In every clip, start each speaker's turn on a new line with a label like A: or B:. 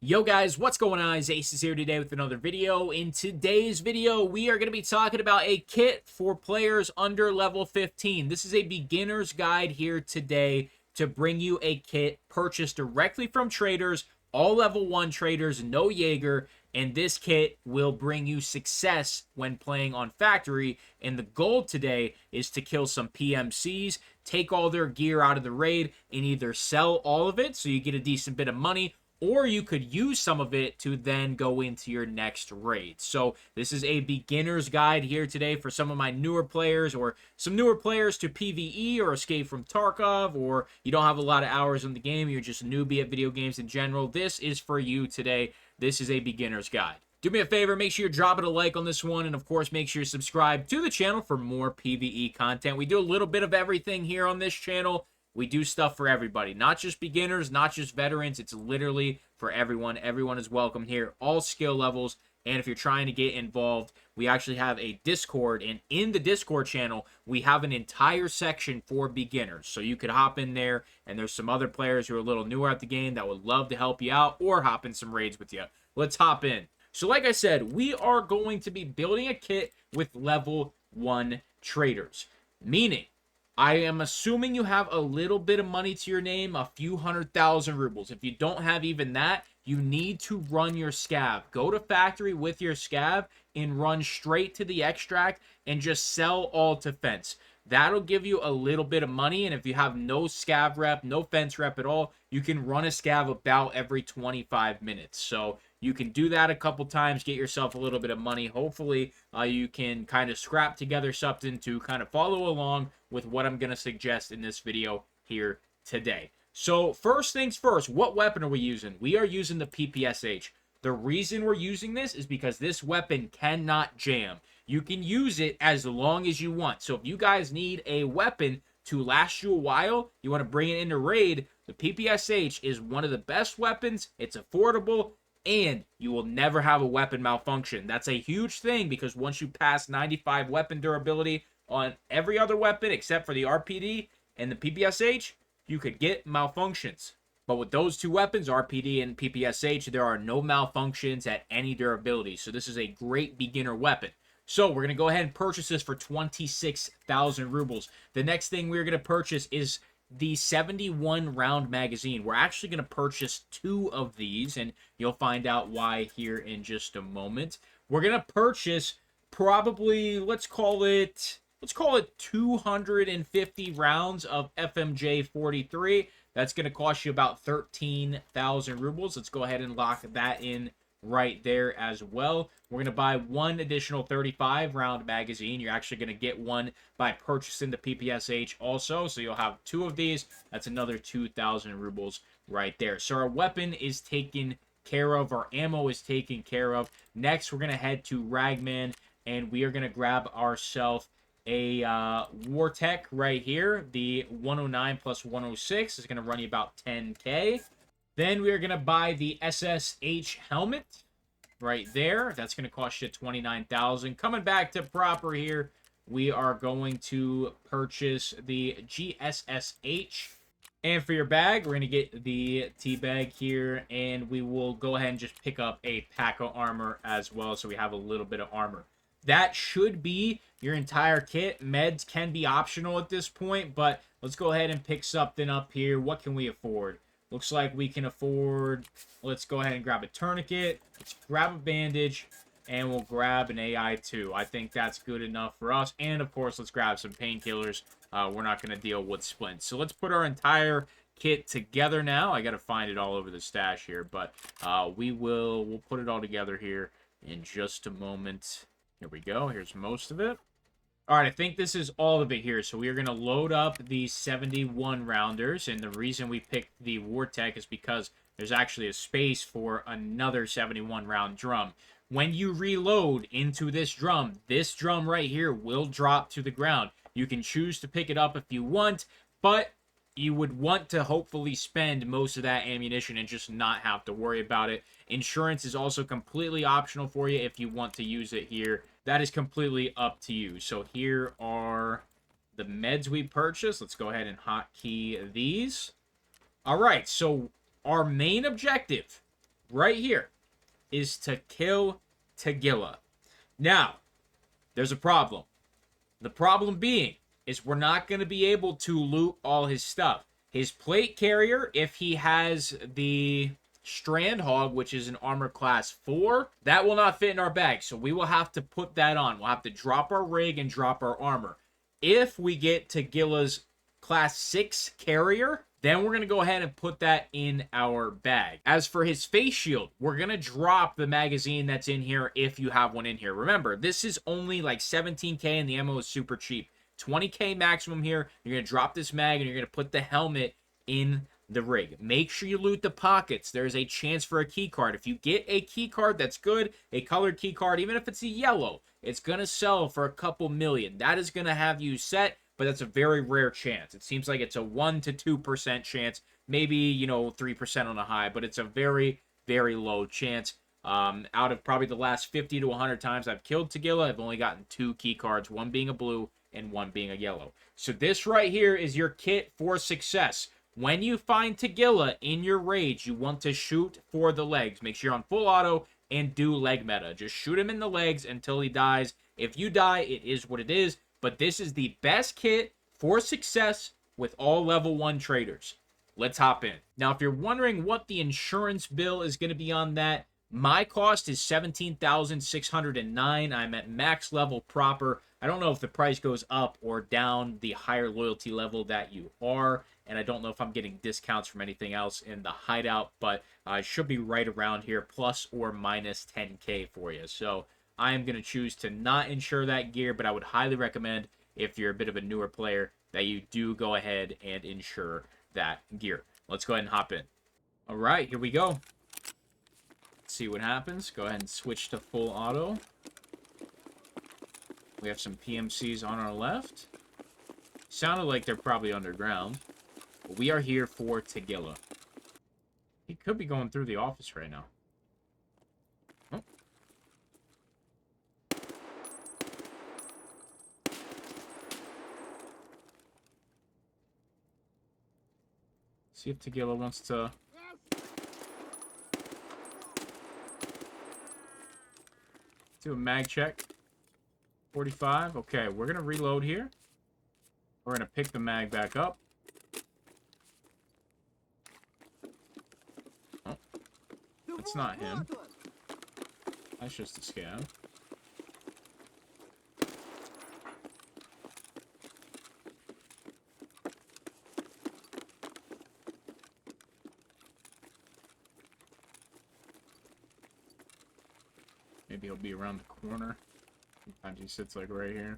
A: Yo guys, what's going on? It's Acez here today with another video. In today's video, we are going to be talking about a kit for players under level 15. This is a beginner's guide here today to bring you a kit purchased directly from traders, all level 1 traders, no Jaeger, and this kit will bring you success when playing on Factory. And the goal today is to kill some PMCs, take all their gear out of the raid, and either sell all of it so you get a decent bit of money, or you could use some of it to then go into your next raid. So this is a beginner's guide here today for some of my newer players, or some newer players to PVE or Escape from Tarkov, or you don't have a lot of hours in the game, you're just a newbie at video games in general. This is for you today. This is a beginner's guide. Do me a favor, make sure you're dropping a like on this one, and of course make sure you subscribe to the channel for more PvE content. We do a little bit of everything here on this channel. We do stuff for everybody, not just beginners, not just veterans. It's literally for everyone. Everyone is welcome here, all skill levels. And if you're trying to get involved, we actually have a Discord. And in the Discord channel, we have an entire section for beginners. So you could hop in there, and there's some other players who are a little newer at the game that would love to help you out or hop in some raids with you. Let's hop in. So like I said, we are going to be building a kit with level 1 traders. Meaning, I am assuming you have a little bit of money to your name, a few 100,000 rubles. If you don't have even that, you need to run your scav. Go to factory with your scav and run straight to the extract and just sell all to fence. That'll give you a little bit of money, and if you have no scav rep, no fence rep at all, you can run a scav about every 25 minutes. So you can do that a couple times, get yourself a little bit of money. Hopefully, you can kind of scrap together something to kind of follow along with what I'm going to suggest in this video here today. So first things first, what weapon are we using? We are using the PPSH. The reason we're using this is because this weapon cannot jam. You can use it as long as you want. So if you guys need a weapon to last you a while, you want to bring it into raid, the PPSH is one of the best weapons. It's affordable, and you will never have a weapon malfunction. That's a huge thing, because once you pass 95 weapon durability on every other weapon except for the RPD and the PPSH, you could get malfunctions. But with those two weapons, RPD and PPSH, there are no malfunctions at any durability. So this is a great beginner weapon. So we're going to go ahead and purchase this for 26,000 rubles. The next thing we're going to purchase is the 71 round magazine. We're actually going to purchase 2 of these, and you'll find out why here in just a moment. We're going to purchase probably, let's call it 250 rounds of FMJ 43. That's going to cost you about 13,000 rubles. Let's go ahead and lock that in right there as well. We're going to buy 1 additional 35 round magazine. You're actually going to get one by purchasing the PPSH also. So you'll have 2 of these. That's another 2,000 rubles right there. So our weapon is taken care of. Our ammo is taken care of. Next, we're going to head to Ragman, and we are going to grab ourselves a War Tech right here. The 109 plus 106 is going to run you about 10k. Then we are going to buy the SSH helmet right there. That's going to cost you 29,000. Coming back to proper here, we are going to purchase the GSSH. And for your bag, we're going to get the T-bag here, and we will go ahead and just pick up a pack of armor as well, so we have a little bit of armor. That should be your entire kit. Meds can be optional at this point, but let's go ahead and pick something up here. What can we afford? Looks like we can afford, let's go ahead and grab a tourniquet. Let's grab a bandage, and we'll grab an AI too. I think that's good enough for us. And of course, let's grab some painkillers. We're not going to deal with splints. So let's put our entire kit together now. I got to find it all over the stash here, but we'll put it all together here in just a moment. Here we go. Here's most of it. All right, I think this is all of it here. So we are going to load up the 71 rounders, and the reason we picked the War Tech is because there's actually a space for another 71 round drum. When you reload into this drum right here will drop to the ground. You can choose to pick it up if you want, but you would want to hopefully spend most of that ammunition and just not have to worry about it. Insurance is also completely optional for you if you want to use it here. That is completely up to you. So here are the meds we purchased. Let's go ahead and hotkey these. All right, so our main objective right here is to kill Tagilla. Now, there's a problem. The problem being is we're not going to be able to loot all his stuff. His plate carrier, if he has the Strand Hog, which is an armor class 4, that will not fit in our bag. So we will have to put that on. We'll have to drop our rig and drop our armor. If we get Tagilla's class 6 carrier, then we're going to go ahead and put that in our bag. As for his face shield, we're going to drop the magazine that's in here if you have one in here. Remember, this is only like 17k and the ammo is super cheap. 20k maximum here. You're going to drop this mag and you're going to put the helmet in the rig. Make sure you loot the pockets. There's a chance for a key card. If you get a key card that's good, a colored key card, even if it's a yellow, it's going to sell for a couple million. That is going to have you set, but that's a very rare chance. It seems like it's a 1 to 2% chance, maybe, you know, 3% on a high, but it's a very, very low chance. Out of probably the last 50 to 100 times I've killed Tagilla, I've only gotten 2 key cards, one being a blue and one being a yellow. So this right here is your kit for success. When you find Tagilla in your rage, you want to shoot for the legs. Make sure you're on full auto and do leg meta. Just shoot him in the legs until he dies. If you die, it is what it is. But this is the best kit for success with all level 1 traders. Let's hop in. Now, if you're wondering what the insurance bill is going to be on that, my cost is $17,609. I'm at max level proper. I don't know if the price goes up or down the higher loyalty level that you are, and I don't know if I'm getting discounts from anything else in the hideout, but I should be right around here, plus or minus 10k for you. So I am going to choose to not insure that gear, but I would highly recommend, if you're a bit of a newer player, that you do go ahead and insure that gear. Let's go ahead and hop in. All right, here we go. Let's see what happens. Go ahead and switch to full auto. We have some PMCs on our left. Sounded like they're probably underground. But we are here for Tagilla. He could be going through the office right now. Oh. See if Tagilla wants to... do a mag check. 45. Okay, we're going to reload here. We're going to pick the mag back up. Oh, that's not him. That's just a scav. Maybe he'll be around the corner. Sometimes he sits like right here.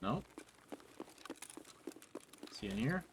A: Nope. Is he in here?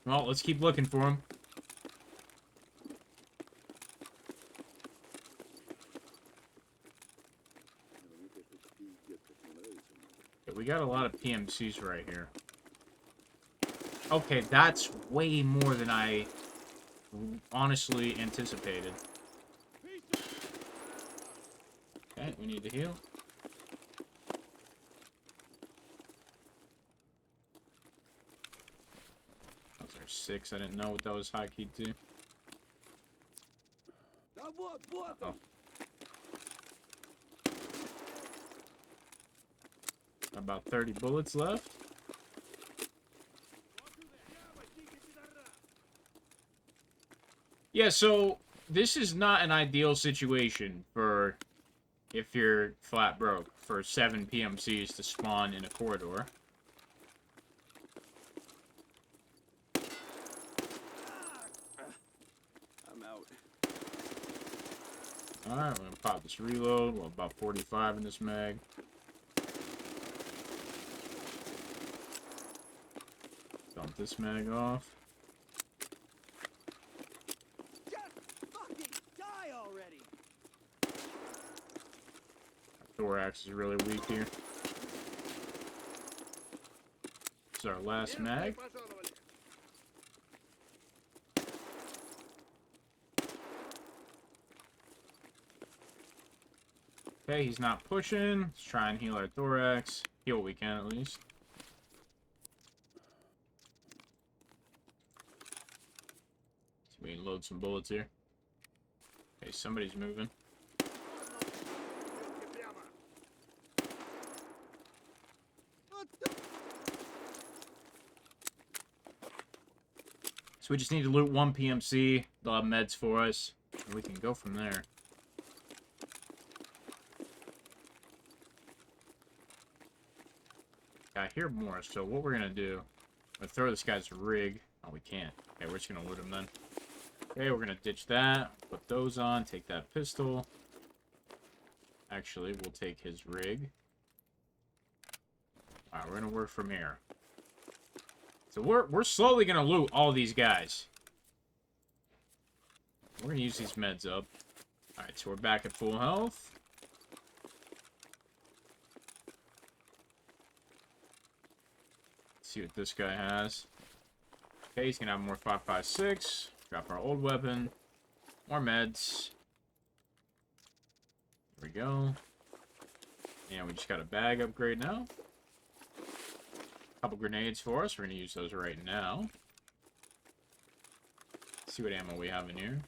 A: Well, let's keep looking for him. Okay, we got a lot of PMCs right here. Okay, that's way more than I honestly anticipated. Okay, we need to heal. Those are 6. I didn't know what that was high key to. Oh. About 30 bullets left. Yeah, so this is not an ideal situation for if you're flat broke, for 7 PMCs to spawn in a corridor.
B: I'm out.
A: Alright, we're gonna pop this reload. Well, about 45 in this mag. Dump this mag off. Thorax is really weak here. This is our last mag. Okay, he's not pushing. Let's try and heal our thorax. Heal what we can at least. We can load some bullets here. Okay, somebody's moving. So we just need to loot one PMC. They'll have meds for us. And we can go from there. I hear more, so what we're going to do... I'm going to throw this guy's rig. Oh, we can't. Okay, we're just going to loot him then. Okay, we're going to ditch that. Put those on. Take that pistol. Actually, we'll take his rig. Alright, we're going to work from here. So we're slowly going to loot all these guys. We're going to use these meds up. Alright, so we're back at full health. Let's see what this guy has. Okay, he's going to have more 5.56. Drop our old weapon. More meds. There we go. And we just got a bag upgrade now. Couple grenades for us. We're going to use those right now. Let's see what ammo we have in here.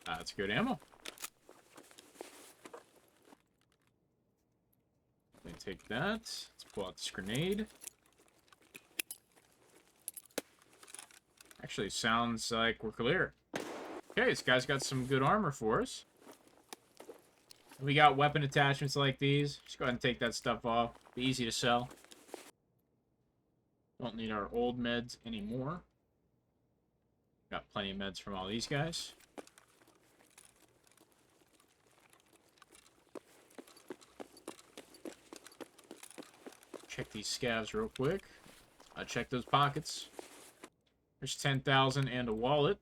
A: That's good ammo. Let me take that. Let's pull out this grenade. Actually, sounds like we're clear. Okay, this guy's got some good armor for us. We got weapon attachments like these. Just go ahead and take that stuff off. Be easy to sell. Don't need our old meds anymore. Got plenty of meds from all these guys. Check these scavs real quick. Check those pockets. There's 10,000 and a wallet.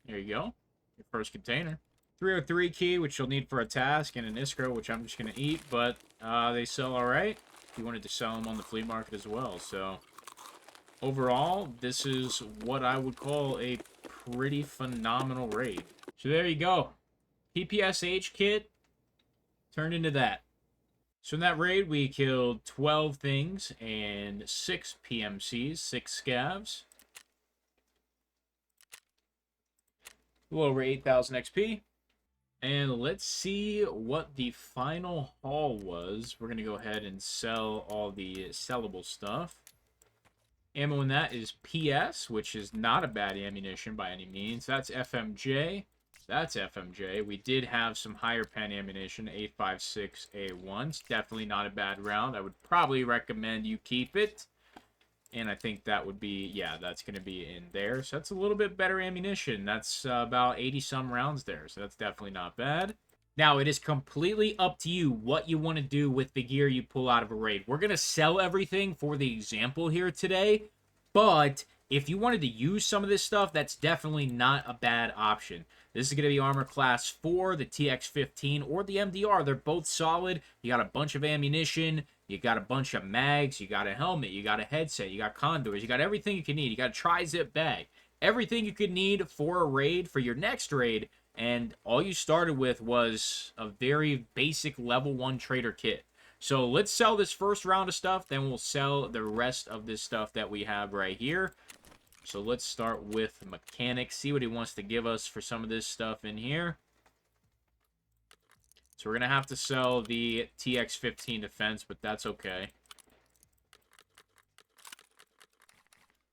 A: There you go. Your first container. 303 key, which you'll need for a task, and an Iskra, which I'm just going to eat, but they sell alright. You wanted to sell them on the flea market as well, so... Overall, this is what I would call a pretty phenomenal raid. So there you go. PPSH kit turned into that. So in that raid, we killed 12 things and 6 PMCs, 6 scavs. A little over 8,000 XP. And let's see what the final haul was. We're going to go ahead and sell all the sellable stuff. Ammo in that is PS, which is not a bad ammunition by any means. That's FMJ. That's FMJ. We did have some higher pen ammunition, 8.56A1. It's definitely not a bad round. I would probably recommend you keep it. And I think that would be, yeah, that's going to be in there. So that's a little bit better ammunition. That's about 80-some rounds there. So that's definitely not bad. Now, it is completely up to you what you want to do with the gear you pull out of a raid. We're going to sell everything for the example here today, but if you wanted to use some of this stuff, that's definitely not a bad option. This is going to be Armor Class 4, the TX-15, or the MDR. They're both solid. You got a bunch of ammunition. You got a bunch of mags. You got a helmet. You got a headset. You got condors. You got everything you can need. You got a tri-zip bag. Everything you could need for a raid, for your next raid. And all you started with was a very basic level 1 trader kit. So let's sell this first round of stuff, then we'll sell the rest of this stuff that we have right here. So let's start with Mechanic, see what he wants to give us for some of this stuff in here. So we're going to have to sell the TX-15 defense, but that's okay.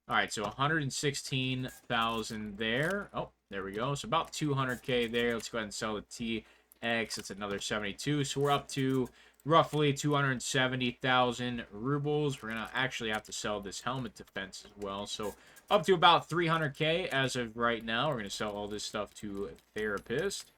A: Alright, so 116,000 there. Oh, there we go. So about 200k there. Let's go ahead and sell the TX. It's another 72. So we're up to roughly 270,000 rubles. We're going to actually have to sell this helmet defense as well. So up to about 300k as of right now. We're going to sell all this stuff to Therapist.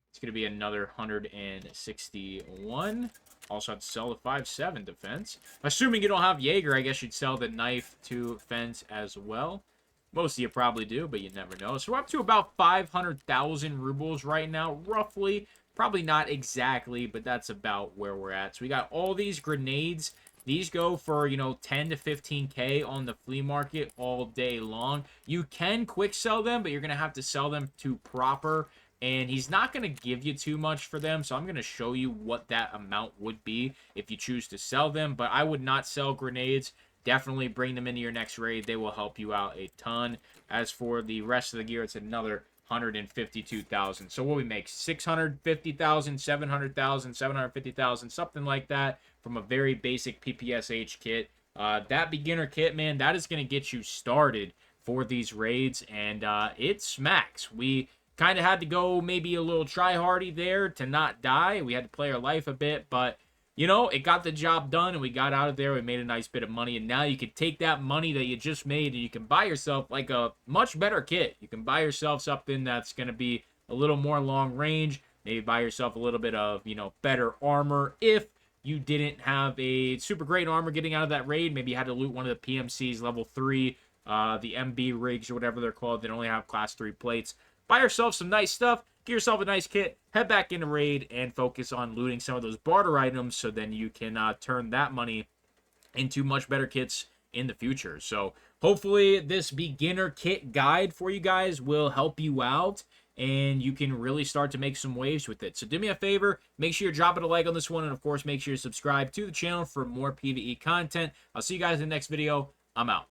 A: It's going to be another 161. Also have to sell the 5.7 defense. Assuming you don't have Jaeger, I guess you'd sell the knife to fence as well. Most of you probably do, but you never know. So we're up to about 500,000 rubles right now, roughly. Probably not exactly, but that's about where we're at. So we got all these grenades. These go for, you know, 10 to 15k on the flea market all day long. You can quick sell them, but you're going to have to sell them to Proper. And he's not going to give you too much for them, so I'm going to show you what that amount would be if you choose to sell them. But I would not sell grenades definitely bring them into your next raid. They will help you out a ton. As for the rest of the gear, it's another 152,000. So what we make, 650,000, 700,000, 750,000, something like that from a very basic PPSH kit. That beginner kit, man, that is going to get you started for these raids, and it smacks. We kind of had to go maybe a little try-hardy there to not die. We had to play our life a bit, but you know, it got the job done, and we got out of there. We made a nice bit of money, and now you can take that money that you just made, and you can buy yourself like a much better kit. You can buy yourself something that's going to be a little more long range. Maybe buy yourself a little bit of, you know, better armor if you didn't have a super great armor getting out of that raid. Maybe you had to loot one of the PMCs level 3, the MB rigs or whatever they're called. They only have class 3 plates. Buy yourself some nice stuff. Get yourself a nice kit, head back into raid, and focus on looting some of those barter items so then you can turn that money into much better kits in the future. So hopefully this beginner kit guide for you guys will help you out, and you can really start to make some waves with it. So do me a favor, make sure you're dropping a like on this one, and of course make sure you subscribe to the channel for more PvE content. I'll see you guys in the next video. I'm out.